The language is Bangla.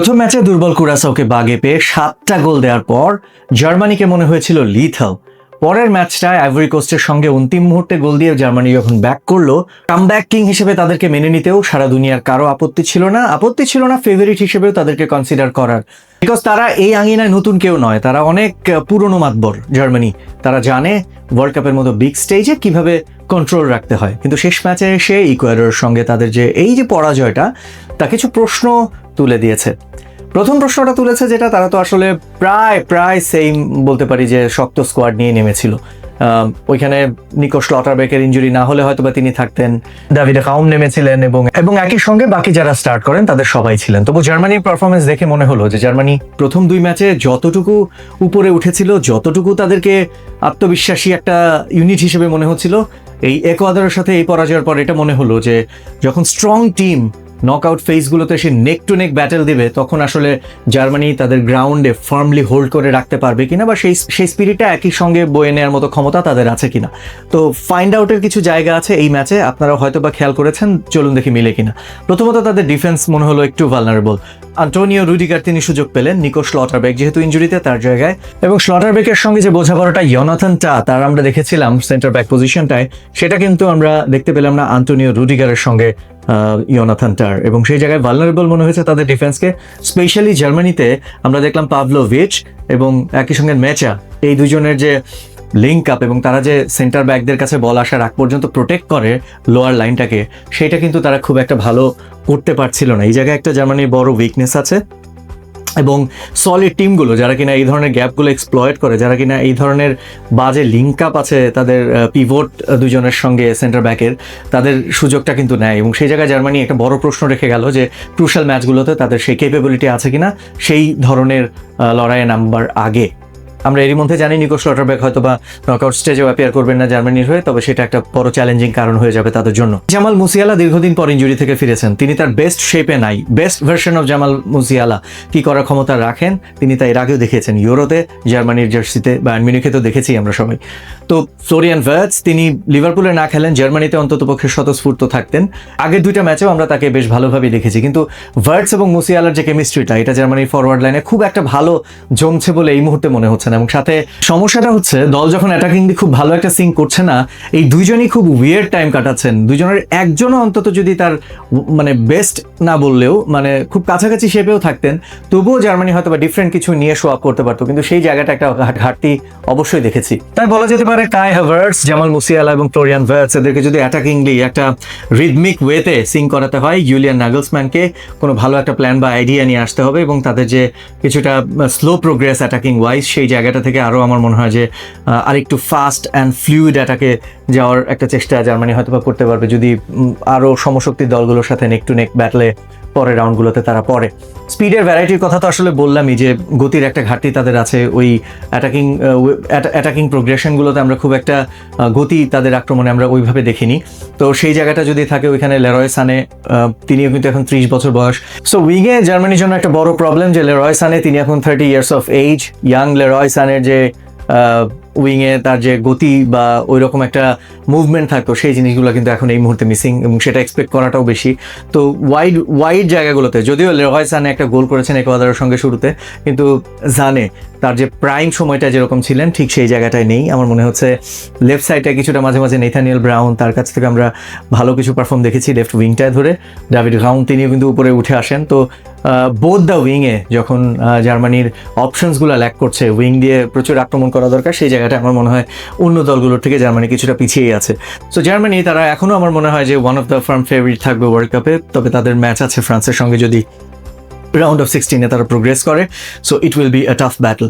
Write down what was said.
প্রথম ম্যাচে দুর্বল কুরাসাওকে বাগে পেয়ে 7টা গোল দেওয়ার পর জার্মানিকে মনে হয়েছিল লিথাল। পরের ম্যাচটায় আইভরি কোস্টের সঙ্গে অন্তিম মুহূর্তে গোল দিয়ে জার্মানি যখন ব্যাক করলো, কামব্যাক কিং হিসেবে তাদেরকে মেনে নিতেও সারা দুনিয়ার কারো আপত্তি ছিল না ফেভারিট হিসেবেও তাদেরকে কনসিডার করার। বিকজ তারা এই আঙিনায় নতুন কেউ নয়, তারা অনেক পুরনো মাতবর জার্মানি। তারা জানে ওয়ার্ল্ড কাপের মতো বিগ স্টেজে কিভাবে কন্ট্রোল রাখতে হয়। কিন্তু শেষ ম্যাচে এসে ইকুয়েডরের সঙ্গে তাদের যে পরাজয়টা, তা কিছু প্রশ্ন তুলে দিয়েছে। প্রথম প্রশ্নটা তুলেছে যেটা, তারা তো আসলে প্রায় সেম বলতে পারি যে শক্ত স্কোয়াড নিয়ে নেমেছিল। ওইখানে নিকো শ্লটারবেকের ইনজুরি না হলে হয়তো বা তিনি থাকতেন, দাভিডে কাউম নেমেছিলেন এবং একই সঙ্গে বাকি যারা স্টার্ট করেন তাদের সবাই ছিলেন। তবু জার্মানির পারফরমেন্স দেখে মনে হলো যে জার্মানি প্রথম 2 ম্যাচে যতটুকু উপরে উঠেছিল, যতটুকু তাদেরকে আত্মবিশ্বাসী একটা ইউনিট হিসেবে মনে হচ্ছিল, এই একুয়াদরের সাথে এই পরাজয়ের পর এটা মনে হলো যে যখন স্ট্রং টিম নকআউট ফেজগুলোতে সে নেক টু নেক ব্যাটেল দেবে, তখন আসলে জার্মানি তাদের গ্রাউন্ডে ফার্মলি হোল্ড করে রাখতে পারবে কিনা, বা সেই স্পিরিটটা একই সঙ্গে বয়ে নেওয়ার মতো ক্ষমতা তাদের আছে কিনা। তো ফাইন্ড আউটের কিছু জায়গা আছে এই ম্যাচে, আপনারা হয়তো বা খেয়াল করেছেন, চলুন দেখি মিলে কিনা। প্রথমত তাদের ডিফেন্স মনে হলো একটু ভালনারেবল। আন্টোনিও রুডিগার তিনি সুযোগ পেলেন নিকো শ্লটারবেক যেহেতু ইনজুরিতে, তার জায়গায়। এবং শ্লটারবেকের সঙ্গে যে বোঝাপড়াটা ইয়োনাথান টা তার আমরা দেখেছিলাম সেন্টার ব্যাক পজিশনটায়, সেটা কিন্তু আমরা দেখতে পেলাম না আন্টোনিও রুডিগারের সঙ্গে ইয়োনাথান টার। এবং সেই জায়গায় ভালনারেবল মনে হয়েছে তাদের ডিফেন্সকে। স্পেশালি জার্মানিতে আমরা দেখলাম পাভলোভিচ এবং একই সঙ্গে মেচা, এই দুজনের যে লিঙ্ক আপ এবং তারা যে সেন্টার ব্যাকদের কাছে বল আসার আগ পর্যন্ত প্রোটেক্ট করে লোয়ার লাইনটাকে, সেটা কিন্তু তারা খুব একটা ভালো করতে পারছিল না। এই জায়গায় একটা জার্মানির বড় উইকনেস আছে। এবং সলিড টিমগুলো যারা কিনা এই ধরনের গ্যাপগুলো এক্সপ্লয়েট করে, যারা কিনা এই ধরনের বাজে লিঙ্ক আপ আছে তাদের পিভট দুজনের সঙ্গে সেন্টার ব্যাকের, তাদের সুযোগটা কিন্তু নেয়। এবং সেই জায়গায় জার্মানি একটা বড় প্রশ্ন রেখে গেল যে ক্রুশাল ম্যাচগুলোতে তাদের সেই ক্যাপেবিলিটি আছে কিনা সেই ধরনের লড়াইয়ে নামবার আগে। আমরা এরই মধ্যে জানি নিকো শ্লটারবেক হয়তো বা নকআউট স্টেজেও অ্যাপিয়ার করবেন না জার্মানির হয়ে, তবে সেটা একটা বড় চ্যালেঞ্জিং কারণ হয়ে যাবে তাদের জন্য। জামাল মুসিয়ালা দীর্ঘদিন পর ইনজুরি থেকে ফিরেছেন, তিনি তার বেস্ট শেপে নাই। Best version of Jamal Musiala কি করার ক্ষমতা রাখেন তিনি তা এর আগেও দেখিয়েছেন, ইউরোতে, জার্মানির জার্সিতে, বায়ার্ন মিউনিখে তো দেখেছি আমরা সবাই। তো ফ্লোরিয়ান ভার্টজ তিনি লিভারপুলে না খেলেন, জার্মানিতে অন্ততপক্ষে স্বতঃস্ফূর্ত থাকতেন। আগের 2টা ম্যাচেও আমরা তাকে বেশ ভালোভাবেই দেখেছি। কিন্তু ভার্টজ এবং মুসিয়ালার যে কেমিস্ট্রিটা, এটা জার্মানির ফরওয়ার্ড লাইনে খুব একটা ভালো জমছে বলে এই মুহূর্তে মনে হচ্ছে না। এবং সাথে সমস্যাটা হচ্ছে দল যখন অ্যাটাকিং দিয়ে খুব ভালো একটা সিঙ্ক করছে না, এই দুইজনই খুব উইয়ার্ড টাইম কাটাচ্ছেন। দুজনের একজনও অন্তত যদি তার মানে বেস্ট না বললেও মানে খুব কাছাকাছি শেপেও থাকতেন, তবুও জার্মানি হয়তো বা ডিফারেন্ট কিছু নিয়ে শো আপ করতে পারতো। কিন্তু সেই জায়গাটা একটা ঘাটতি অবশ্যই দেখেছি। তাই বলা যেতে পারে কাই হাভার্টজ, জামাল মুসিয়ালা এবং ফ্লোরিয়ান ভার্টজ এদেরকে যদি অ্যাটাকিংলি একটা রিদমিক ওয়েতে সিঙ্ক করাতে হয়, জুলিয়ান নাগলসম্যানকে কোনো ভালো একটা প্ল্যান বা আইডিয়া নিয়ে আসতে হবে। এবং তাদের যে কিছুটা স্লো প্রোগ্রেস অ্যাটাকিং ওয়াইজ, সেই জায়গাটা থেকে আরও আমার মনে হয় যে আরেকটু ফাস্ট অ্যান্ড ফ্লুইড অ্যাটাকে যাওয়ার একটা চেষ্টা জার্মানি হয়তো বা করতে পারবে যদি আরও সমশক্তির দলগুলোর সাথে নেক টু নেক ব্যাটলে পরের রাউন্ডগুলোতে তারা পড়ে। স্পিডের ভ্যারাইটির কথা তো আসলে বললামই যে গতির একটা ঘাটতি তাদের আছে। ওই অ্যাটাকিং প্রোগ্রেশনগুলোতে আমরা খুব একটা গতি তাদের আক্রমণে আমরা ওইভাবে দেখিনি। তো সেই জায়গাটা যদি থাকে ওইখানে লেরয় সানে, তিনিও কিন্তু এখন 30 বছর বয়স। সো উইংয়ে জার্মানির জন্য একটা বড় প্রবলেম যে লেরয় সানে তিনি এখন 30 years of age. Young Leroy সানের যে উইংয়ে তার যে গতি বা ওই রকম একটা মুভমেন্ট থাকতো, সেই জিনিসগুলো কিন্তু এখন এই মুহূর্তে মিসিং, এবং সেটা এক্সপেক্ট করাটাও বেশি। তো ওয়াইড জায়গাগুলোতে যদিও লেরয় সানে একটা গোল করেছেন একুয়াদরের সঙ্গে শুরুতে, কিন্তু জানে তার যে প্রাইম সময়টা যেরকম ছিলেন ঠিক সেই জায়গাটায় নেই। আমার মনে হচ্ছে লেফট সাইডে কিছুটা মাঝে মাঝে নেথানিয়েল ব্রাউন, তার কাছ থেকে আমরা ভালো কিছু পারফর্ম দেখেছি লেফট উইংটায় ধরে। ডেভিড কাউম তিনিও কিন্তু উপরে উঠে আসেন। তো বোথ দ্য উইংয়ে যখন জার্মানির অপশনসগুলো ল্যাক করছে, উইং দিয়ে প্রচুর আক্রমণ করা দরকার, সেই জায়গাটা আমার মনে হয় অন্য দলগুলোর থেকে জার্মানি কিছুটা পিছিয়েই আছে। সো জার্মানি তারা এখনও আমার মনে হয় যে one of the farm favourite থাকবে ওয়ার্ল্ড কাপে। তবে তাদের ম্যাচ আছে ফ্রান্সের সঙ্গে, যদি রাউন্ড অফ 16-এ তারা প্রোগ্রেস করে, so it will be a tough battle.